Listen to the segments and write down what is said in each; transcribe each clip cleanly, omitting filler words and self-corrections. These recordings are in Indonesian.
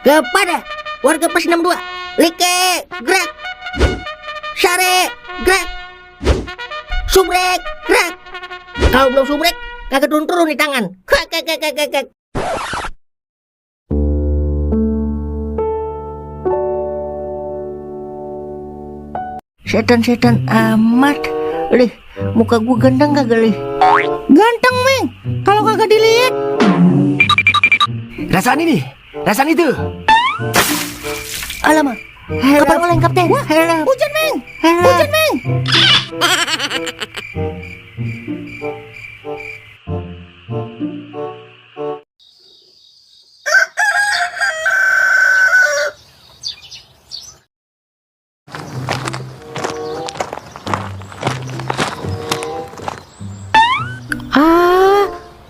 kepada warga Pos 62. Like, gerak. Sare, gerak. Subrek, gerak. Kalau belum subrek, kagak turun-turun di tangan. Kek. Setan-setan amat. Lih, muka gua ganteng kagak, Lih? Ganteng, Meng. Kalau kagak dilihat. Rasain ini, rasain itu. Alamak. Kapan mulai, Kapten? Hujan, Meng. Hujan, Meng.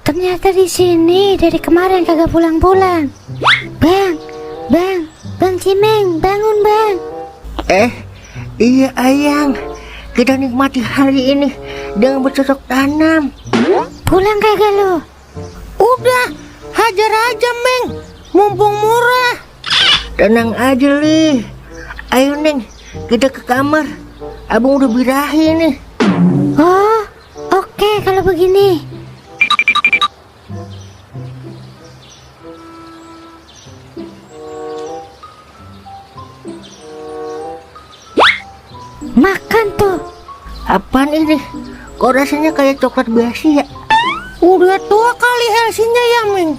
Ternyata di sini dari kemarin kagak pulang-pulang. Bang Cimeng, bangun bang. Iya Ayang, kita nikmati hari ini dengan bercocok tanam. Pulang kagak lo? Udah, hajar aja, Meng. Mumpung murah. Tenang aja, Lih. Ayo, Neng, kita ke kamar. Abang udah birahi nih. Oh, oke kalau begini. Makan tuh. Apaan ini? Kok rasanya kayak coklat basi ya? Udah tua kali Helsinya ya, Meng.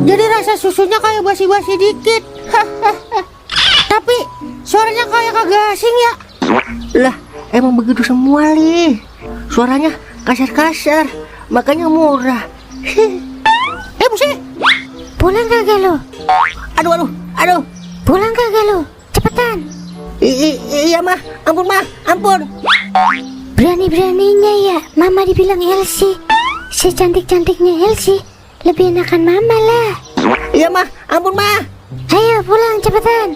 Jadi rasa susunya kayak basi-basi dikit. Tapi suaranya kayak kagak asing ya. Lah, emang begitu semua, Lih. Suaranya kasar-kasar, makanya murah. Buset. Pulang kagak lo? Aduh. Pulang kagak lo? Cepetan. Iya mah, ampun. Berani-beraninya ya Mama dibilang Elsie. Secantik-cantiknya Elsie, lebih enakan Mama lah. Iya mah, ampun mah. Ayo pulang cepetan.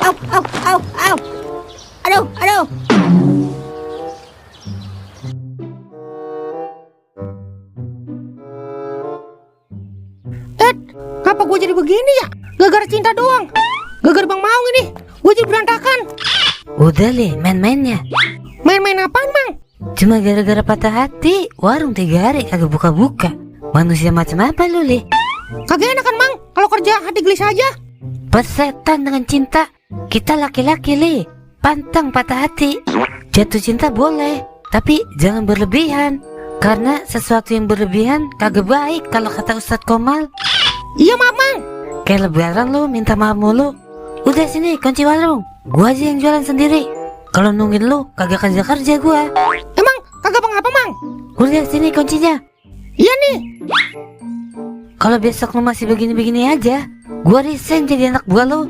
Au. Aduh. Kenapa gue jadi begini ya? Gara-gara cinta doang. Gara-gara Bang Maung ini, gue jadi berantakan. Udah Le, main-mainnya. Main-main apaan, Mang? Cuma gara-gara patah hati, warung 3 hari kagak buka-buka. Manusia macam apa lu, Le? Kagak enak kan, Mang? Kalau kerja hati gelis aja. Persetan dengan cinta. Kita laki-laki, Le. Pantang patah hati. Jatuh cinta boleh, tapi jangan berlebihan. Karena sesuatu yang berlebihan kagak baik kalau kata Ustadz Komal. Iya, maaf, Mang. Kayak lebaran lu minta maaf mulu. Udah sini kunci warung, gua aja yang jualan sendiri. Kalau nungguin lu kagak kerja gua. Emang kagak apa-apa, Mang? Udah sini kuncinya. Iya nih. Kalau besok lu masih begini-begini aja, gua resign jadi anak buah lu.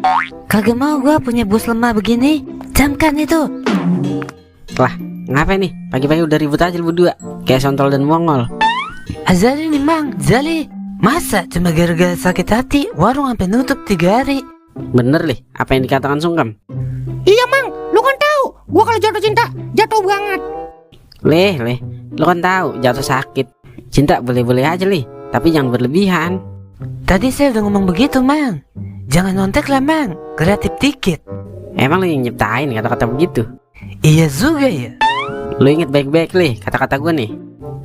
Kagak mau gua punya bos lemah begini. Camkan itu. Lah, ngapain nih? Pagi-pagi udah ribut aja lu berdua, kayak Sontol dan Mongol. Azali nih Mang, Zali. Masa cuma gara-gara sakit hati warung sampai nutup 3 hari? Bener Lih, apa yang dikatakan Sungkem? Iya, Mang. Lu kan tahu, gua kalau jatuh cinta jatuh banget. Lih, lu kan tahu jatuh sakit. Cinta boleh-boleh aja Lih, tapi jangan berlebihan. Tadi saya udah ngomong begitu Mang. Jangan nontek lah Mang, kreatif dikit. Emang lu yang nyiptain kata-kata begitu? Iya juga ya. Lu inget baik-baik Lih kata-kata gue nih.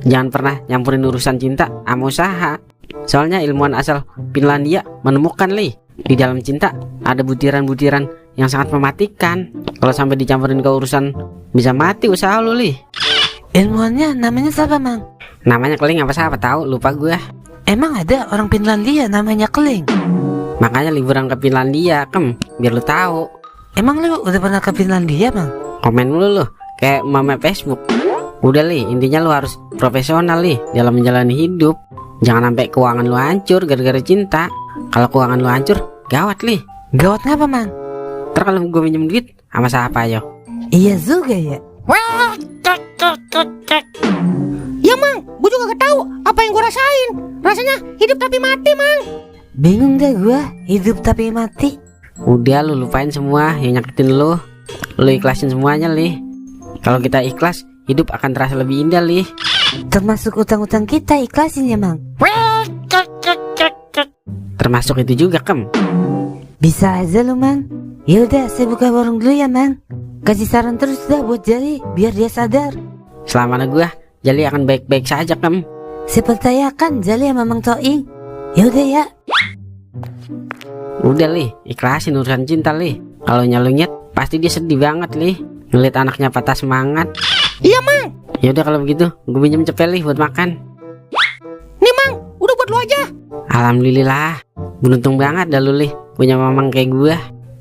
Jangan pernah nyampurin urusan cinta sama usaha. Soalnya ilmuwan asal Finlandia menemukan Lih, di dalam cinta ada butiran-butiran yang sangat mematikan. Kalau sampai dicampurin ke urusan, bisa mati usaha lu Lih. Ilmuannya namanya siapa Mang? Namanya Keling apa siapa tahu, lupa gue. Emang ada orang Finlandia namanya Keling? Makanya liburan ke Finlandia, biar lu tahu. Emang lu udah pernah ke Finlandia Mang? Komen mulu lu, kayak mama Facebook. Udah Lih, intinya lu harus profesional Lih dalam menjalani hidup. Jangan sampai keuangan lu hancur gara-gara cinta. Kalau keuangan lu hancur, gawat Lih. Gawat ngapa Mang? Ntar kalau gue minjem duit sama siapa yo? Iya juga ya. Ya, Mang, gue juga gak tahu apa yang gue rasain. Rasanya hidup tapi mati, Mang. Bingung dah gue, hidup tapi mati. Udah lu lupain semua yang nyakitin lu. Lu ikhlasin semuanya Lih. Kalau kita ikhlas, hidup akan terasa lebih indah Lih. Termasuk utang-utang kita ikhlasin ya Mang. termasuk itu juga, Kem. Bisa aja lu, Mang. Yaudah, saya buka warung dulu ya, Mang. Kasih saran terus dah buat Jali, biar dia sadar. Selama ada gua, Jali akan baik-baik saja, Kem. Saya percayakan Jali sama Mang Toing. Yaudah ya. Udah, Li, ikhlasin urusan cinta, Li. Kalau nyalungnya pasti dia sedih banget, Li, ngeliat anaknya patah semangat. Iya, Mang. Yaudah kalau begitu, gue pinjam cepet, Li, buat makan. Nih, Mang, udah buat lu aja. Alhamdulillah, beruntung banget dah lu, Li, punya mamang kayak gua.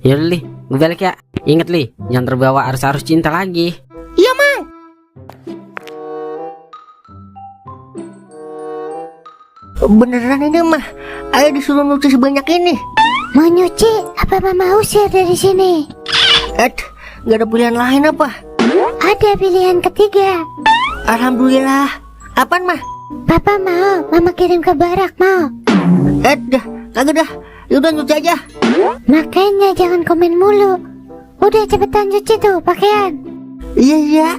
Yaudah, Li, gue balik ya. Ingat, Li, jangan terbawa arus-arus cinta lagi. Iya, Mang. Beneran ini mah, ayah disuruh nyuci sebanyak ini. Mau nyuci apa mama usir dari sini? Gak ada pilihan lain apa? Ada pilihan ketiga. Alhamdulillah. Apaan mah? Papa mau mama kirim ke barak mau. Dah, kagak dah. Yaudah nyuci aja. Makanya jangan komen mulu. Udah cepetan cuci tuh pakaian. Iya, iya.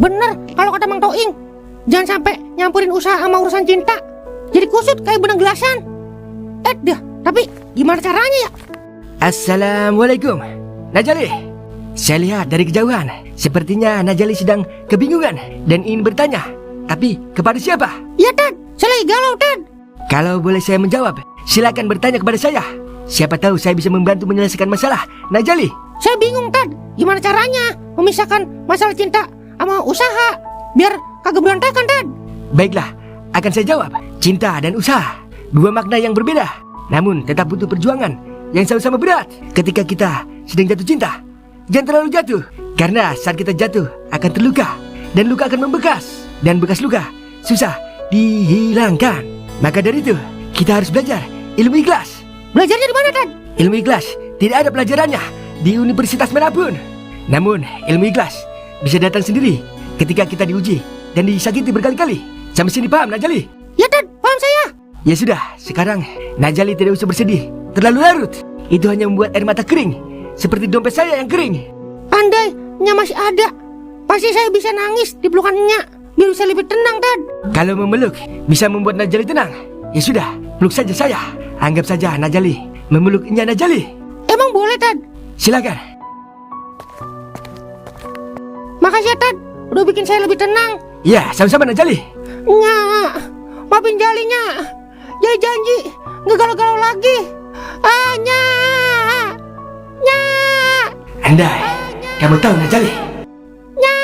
Bener kalau kata Mang Toing, jangan sampai nyampurin usaha sama urusan cinta. Jadi kusut kayak benang gelasan. Dah, tapi gimana caranya ya? Assalamualaikum, Najali. Saya lihat dari kejauhan, sepertinya Najali sedang kebingungan dan ingin bertanya. Tapi kepada siapa? Ya, Tad, saya lagi galau, Tad. Kalau boleh saya menjawab, silakan bertanya kepada saya. Siapa tahu saya bisa membantu menyelesaikan masalah Najali. Saya bingung, Tad. Gimana caranya memisahkan masalah cinta sama usaha biar kagak berantakan, Tad? Baiklah, akan saya jawab. Cinta dan usaha, dua makna yang berbeda, namun tetap butuh perjuangan yang sama-sama berat. Ketika kita sedang jatuh cinta, jangan terlalu jatuh, karena saat kita jatuh akan terluka, dan luka akan membekas, dan bekas luka susah dihilangkan. Maka dari itu, kita harus belajar ilmu ikhlas. Belajarnya di mana, Tad? Ilmu ikhlas tidak ada pelajarannya di universitas manapun. Namun, ilmu ikhlas bisa datang sendiri ketika kita diuji dan disakiti berkali-kali. Sampai sini paham, Najali? Ya, Tad, paham saya. Ya sudah, sekarang Najali tidak usah bersedih terlalu larut. Itu hanya membuat air mata kering, seperti dompet saya yang kering. Andai Nya masih ada, pasti saya bisa nangis di pelukan Nya, biar bisa lebih tenang, Tad. Kalau memeluk bisa membuat Najali tenang, ya sudah, peluk saja saya. Anggap saja Najali memeluknya Najali. Emang boleh, Tad? Silakan. Makasih ya, Tad, udah bikin saya lebih tenang. Ya, sama-sama Najali. Nya, maafin Jalinya. Jali janji nggak galau-galau lagi. Nya. Andai kamu tahu, Najali. Nya.